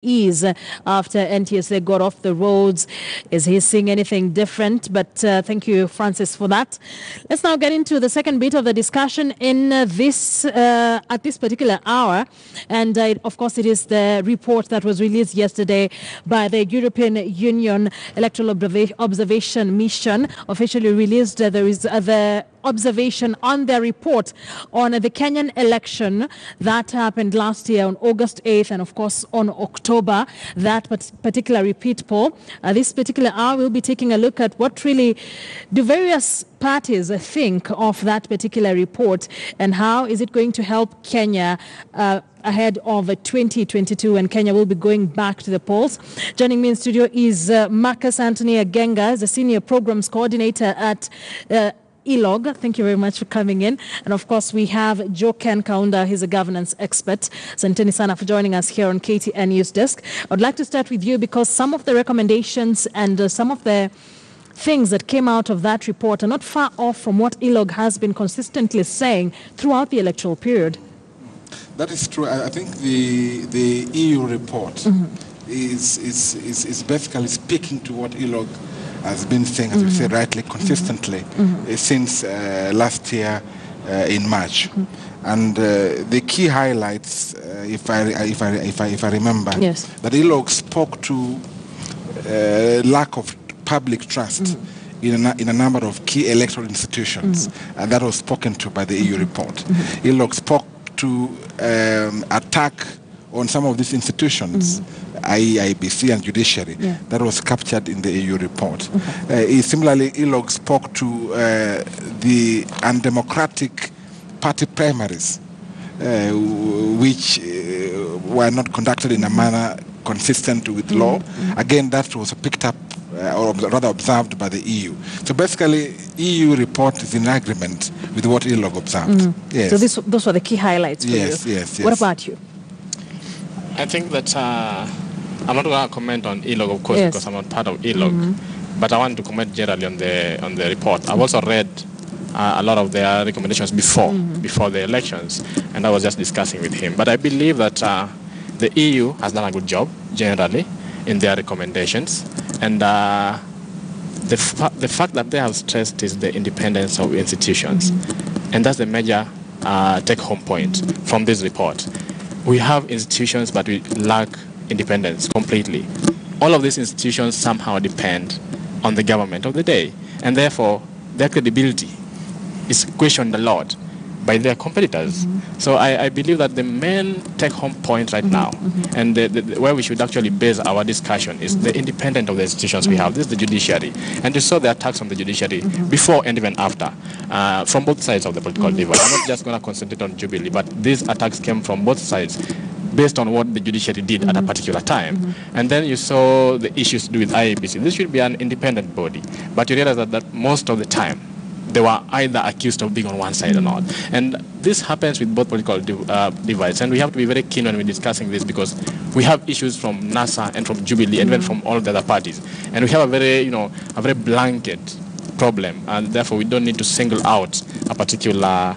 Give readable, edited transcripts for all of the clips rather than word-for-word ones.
ease after NTSA got off the roads. Is he seeing anything different? But thank you, Francis, for that. Let's now get into the second bit of the discussion in at this particular hour. And of course, it is the report that was released yesterday by the European Union Electoral Observation Mission, officially released. There is the observation on their report on the Kenyan election that happened last year on August 8th and of course on October, that particular repeat poll. This particular hour we'll be taking a look at what really do various parties think of that particular report and how is it going to help Kenya ahead of 2022 when Kenya will be going back to the polls. Joining me in studio is Marcus Anthony Agenga, the Senior Programs Coordinator at ELOG. Thank you very much for coming in. And of course, we have Joe Ken Kaunda. He's a governance expert. Santeni Sana for joining us here on KTN News Desk. I'd like to start with you because some of the recommendations and some of the things that came out of that report are not far off from what ELOG has been consistently saying throughout the electoral period. That is true. I think the EU report is basically speaking to what ELOG has been saying, as you say rightly, consistently since last year in March. And the key highlights, if I remember, yes, that ELOG spoke to lack of public trust in a number of key electoral institutions, and that was spoken to by the EU report. ELOG spoke to attack on some of these institutions, i.e. IBC and judiciary, that was captured in the EU report. Similarly, ELOG spoke to the undemocratic party primaries, which were not conducted in a manner consistent with law. Again, that was picked up, or rather observed by the EU. So basically, EU report is in agreement with what ELOG observed. Yes. So those were the key highlights for you. Yes. What about you? I think that I'm not going to comment on ELOG, of course, because I'm not part of ELOG. But I want to comment generally on the report. I've also read a lot of their recommendations before the elections, and I was just discussing with him. But I believe that the EU has done a good job generally in their recommendations, and the fact that they have stressed is the independence of institutions, and that's the major take-home point from this report. We have institutions, but we lack independence completely. All of these institutions somehow depend on the government of the day, and therefore their credibility is questioned a lot by their competitors. So I believe that the main take-home point right now, and where we should actually base our discussion, is the independence of the institutions we have. This is the judiciary. And you saw the attacks on the judiciary before and even after, from both sides of the political divide. I'm not just going to concentrate on Jubilee, but these attacks came from both sides based on what the judiciary did at a particular time. And then you saw the issues to do with IEBC. This should be an independent body, but you realize that most of the time, they were either accused of being on one side or not. And this happens with both political divides. And we have to be very keen when we're discussing this because we have issues from NASA and from Jubilee and even from all the other parties. And we have a very blanket problem. And therefore, we don't need to single out a particular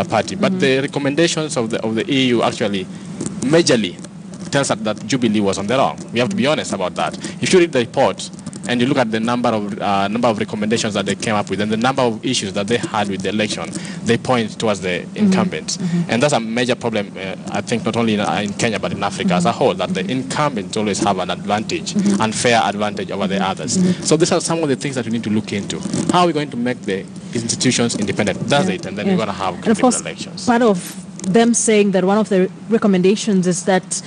party. But the recommendations of the EU actually majorly tells us that Jubilee was on the wrong. We have to be honest about that. If you read the report, and you look at the number of recommendations that they came up with and the number of issues that they had with the election, they point towards the incumbents. And that's a major problem, I think, not only in Kenya, but in Africa as a whole, that the incumbents always have an advantage, unfair advantage over the others. So these are some of the things that we need to look into. How are we going to make the institutions independent? That's it, and then we're going to have credible elections. Part of them saying that one of the recommendations is that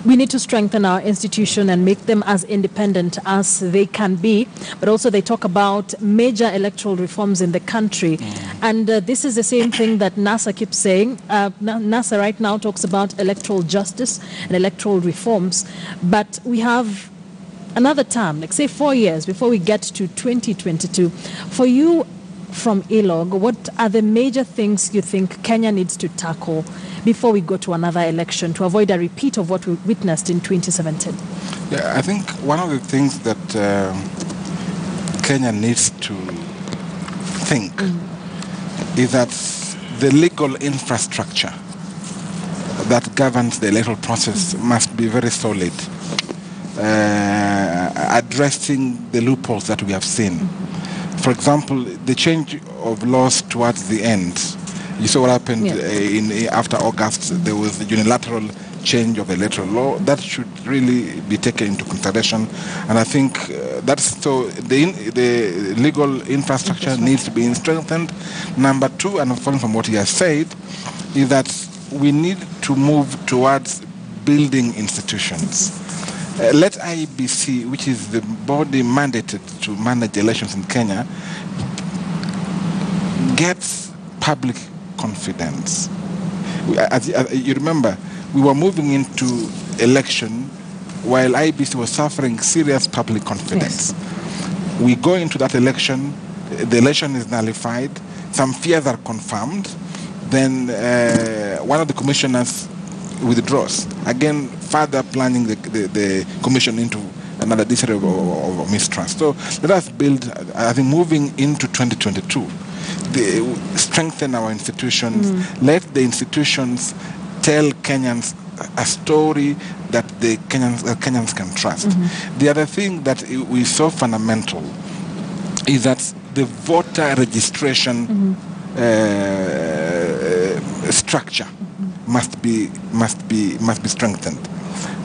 we need to strengthen our institution and make them as independent as they can be. But also they talk about major electoral reforms in the country. And this is the same thing that NASA keeps saying. NASA right now talks about electoral justice and electoral reforms. But we have another term, like say 4 years before we get to 2022. For you from ELOG, what are the major things you think Kenya needs to tackle before we go to another election to avoid a repeat of what we witnessed in 2017? Yeah, I think one of the things that Kenya needs to think is that the legal infrastructure that governs the electoral process must be very solid, addressing the loopholes that we have seen. For example, the change of laws towards the end. You saw what happened after August. There was a unilateral change of the electoral law that should really be taken into consideration, and I think that's so. The legal infrastructure needs to be strengthened. Number two, and following from what he has said, is that we need to move towards building institutions. Let IEBC, which is the body mandated to manage elections in Kenya, get public confidence. As you remember, we were moving into election while IEBC was suffering serious public confidence. Yes. We go into that election, the election is nullified, some fears are confirmed, then one of the commissioners withdraws. Again, further plunging the commission into another disarray of mistrust. So let us build, I think, moving into 2022, strengthen our institutions. Let the institutions tell Kenyans a story that the Kenyans can trust. The other thing that is so fundamental is that the voter registration structure must be strengthened.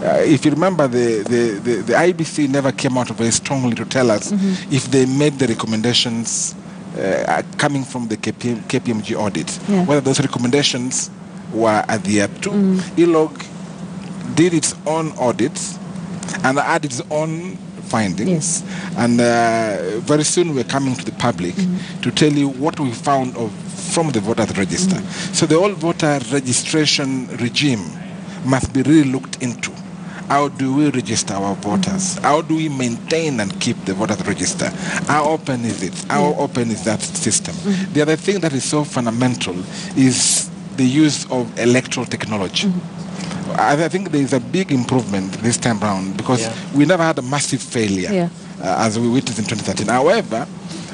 If you remember, the IBC never came out very strongly to tell us if they made the recommendations coming from the KPMG audit, whether those recommendations were adhered to. ILOG did its own audits and had its own findings, and very soon we're coming to the public to tell you what we found from the voters register. So the whole voter registration regime must be really looked into. How do we register our voters? How do we maintain and keep the voters register? How open is it? How open is that system? The other thing that is so fundamental is the use of electoral technology. I think there is a big improvement this time around because we never had a massive failure as we witnessed in 2013. However,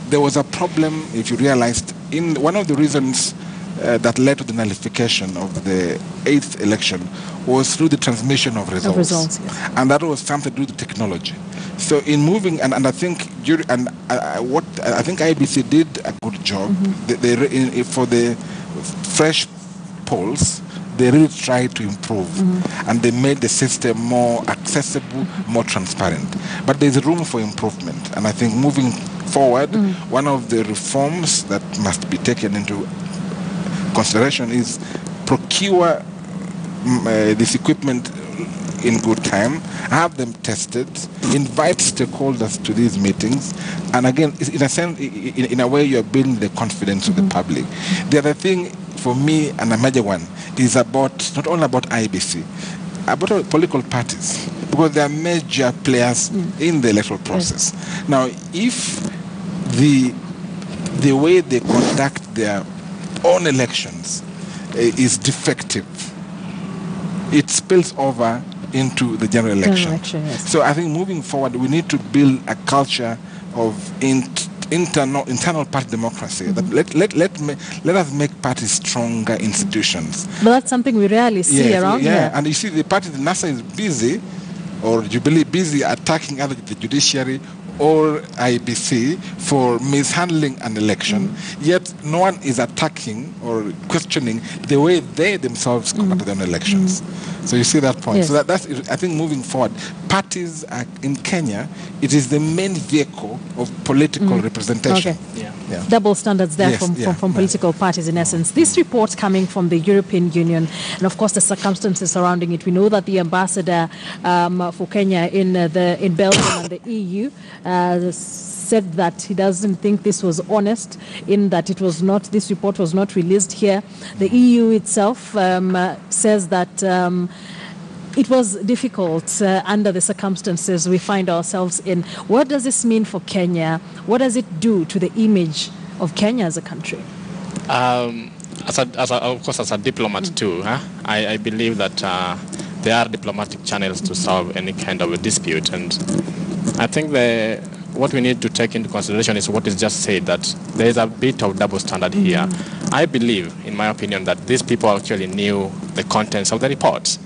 there was a problem, if you realized, in one of the reasons that led to the nullification of the 8th election was through the transmission of results. And that was something to do with technology. So in moving, and I think what I think IBC did a good job. For the fresh polls, they really tried to improve, and they made the system more accessible, more transparent. But there's room for improvement, and I think moving forward, one of the reforms that must be taken into consideration is procure this equipment in good time, have them tested, invite stakeholders to these meetings, and again, in a sense, in a way, you're building the confidence of the public. The other thing for me, and a major one, is about not only about IBC, about political parties, because they are major players in the electoral process. Now, if the way they conduct their own elections is defective, it spills over into the general election. So I think moving forward, we need to build a culture of internal party democracy. That let us make parties stronger institutions. But that's something we rarely see around here. And you see, the party, the NASA is busy, or Jubilee busy attacking either the judiciary or IBC for mishandling an election, yet no one is attacking or questioning the way they themselves conduct their own elections. So you see that point. So that's, I think, moving forward, parties are, in Kenya, it is the main vehicle of political representation. Double standards there from political parties, in essence. This report coming from the European Union, and of course the circumstances surrounding it. We know that the ambassador for Kenya in Belgium and the EU said that he doesn't think this was honest, in that it was not, this report was not released here. The EU itself says that it was difficult under the circumstances we find ourselves in. What does this mean for Kenya? What does it do to the image of Kenya as a country? Of course, as a diplomat too, I believe that there are diplomatic channels to solve any kind of a dispute, and I think what we need to take into consideration is what is just said, that there is a bit of double standard here. I believe, in my opinion, that these people actually knew the contents of the reports.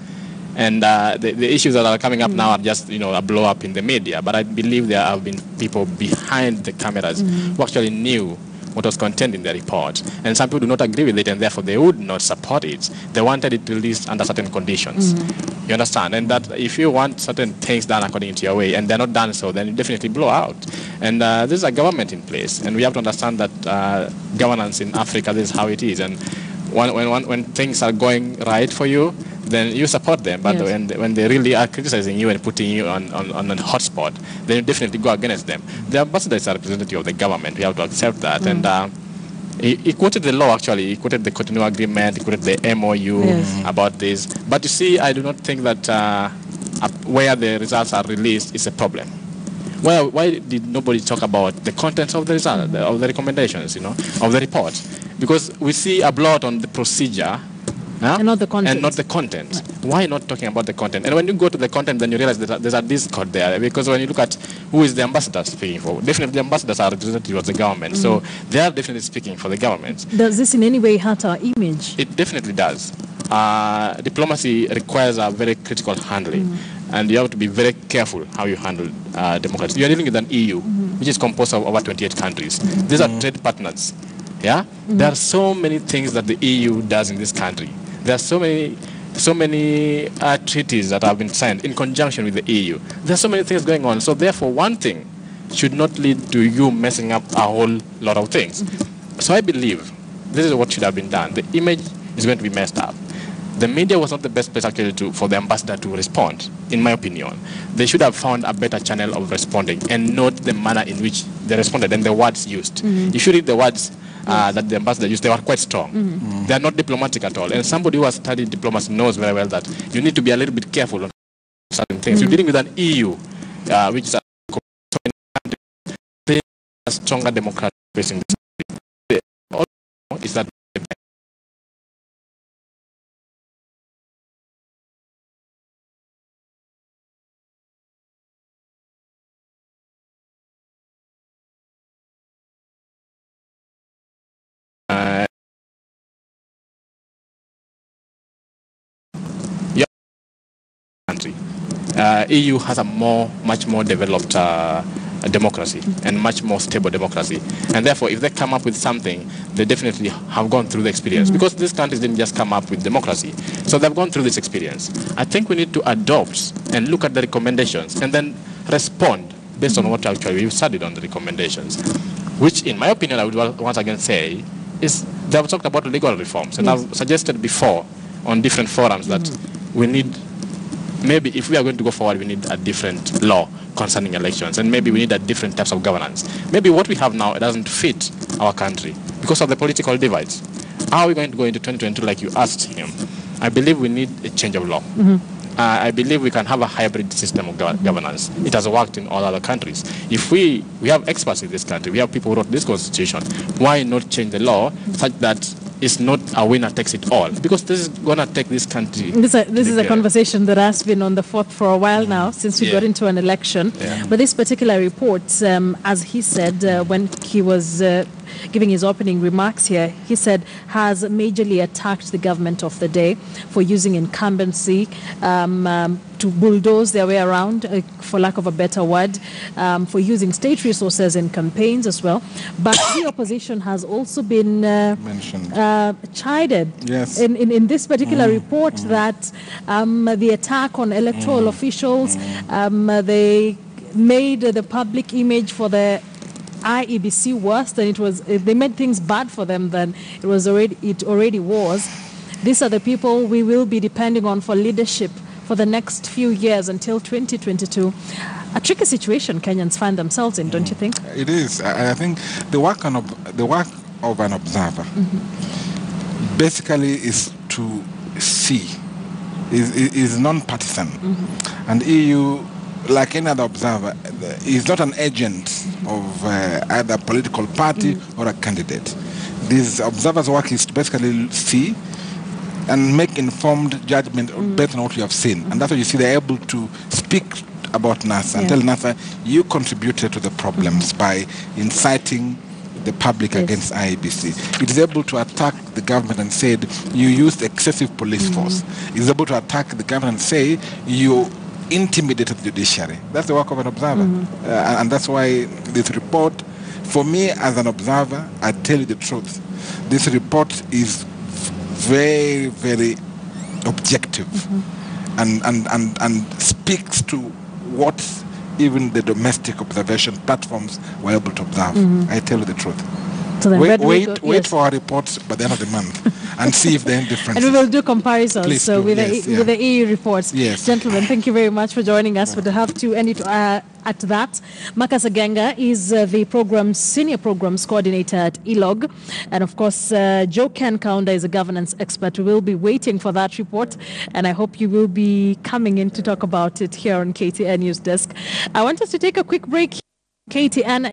And the issues that are coming up now are just, a blow up in the media. But I believe there have been people behind the cameras who actually knew what was contained in the report. And some people do not agree with it, and therefore they would not support it. They wanted it released under certain conditions. You understand? And that if you want certain things done according to your way, and they're not done so, then you definitely blow out. And this is a government in place, and we have to understand that governance in Africa, this is how it is. And when things are going right for you, then you support them. But when they really are criticizing you and putting you on a hot spot, then you definitely go against them. The ambassador is a representative of the government. We have to accept that. And he quoted the law, actually. He quoted the Cotonou Agreement. He quoted the MOU about this. But you see, I do not think that where the results are released is a problem. Why did nobody talk about the contents of the result, of the recommendations, of the report? Because we see a blowout on the procedure, and not the content. And not the content. Right. Why not talking about the content? And when you go to the content, then you realize that there's a discord there. Because when you look at who is the ambassador speaking for, definitely the ambassadors are representative of the government. So they are definitely speaking for the government. Does this in any way hurt our image? It definitely does. Diplomacy requires a very critical handling. And you have to be very careful how you handle democracy. You are dealing with an EU, which is composed of over 28 countries. These are trade partners. Yeah? There are so many things that the EU does in this country. There are so many treaties that have been signed in conjunction with the EU. There are so many things going on. So therefore, one thing should not lead to you messing up a whole lot of things. So I believe this is what should have been done. The image is going to be messed up. The media was not the best place actually for the ambassador to respond, in my opinion. They should have found a better channel of responding and not the manner in which they responded and the words used. If you read the words that the ambassador used, they were quite strong. They are not diplomatic at all. And somebody who has studied diplomacy knows very well that you need to be a little bit careful on certain things. You're dealing with an EU, which is a stronger democratic base in this country. Is that country. EU has a much more developed democracy and much more stable democracy, and therefore if they come up with something, they definitely have gone through the experience, because these countries didn't just come up with democracy, so they've gone through this experience. I think we need to adopt and look at the recommendations and then respond based on what actually we've studied on the recommendations, which in my opinion I would once again say is they have talked about legal reforms, and I've suggested before on different forums that we need, maybe if we are going to go forward, we need a different law concerning elections, and maybe we need a different types of governance. Maybe what we have now, it doesn't fit our country because of the political divides. How are we going to go into 2022 like you asked him? I believe we need a change of law. I believe we can have a hybrid system of governance. It has worked in all other countries. If we have experts in this country, we have people who wrote this constitution, why not change the law such that it's not a winner takes it all? Because this is going to take this country. This is a conversation that has been on the forth for a while now, since we got into an election. But this particular report, as he said when he was giving his opening remarks here, he said, has majorly attacked the government of the day for using incumbency to bulldoze their way around, for lack of a better word, for using state resources in campaigns as well. But the opposition has also been mentioned, chided in this particular report that the attack on electoral officials, they made the public image for the IEBC worse than it was. They made things bad for them than it already was. These are the people we will be depending on for leadership for the next few years until 2022. A tricky situation Kenyans find themselves in, don't you think? It is. I think the work of an observer basically is to see, is non-partisan, and EU, like any other observer, is not an agent of either a political party or a candidate. These observers' work is to basically see and make informed judgment based on what you have seen. And that's why you see they're able to speak about NASA and tell NASA, you contributed to the problems by inciting the public against IEBC. It is able to attack the government and said you used excessive police force. It is able to attack the government and say you intimidated the judiciary. That's the work of an observer. And that's why this report, for me as an observer, I tell you the truth, this report is very, very objective and speaks to what even the domestic observation platforms were able to observe. I tell you the truth. So wait for our reports by the end of the month and see if there are any differences. And we will do comparisons with the EU reports. Yes. Gentlemen, thank you very much for joining us. We'll have to end it at that. Marcus Agenga is the senior programs coordinator at ELOG. And of course, Joe Kaunda is a governance expert. We will be waiting for that report. And I hope you will be coming in to talk about it here on KTN News Desk. I want us to take a quick break. KTN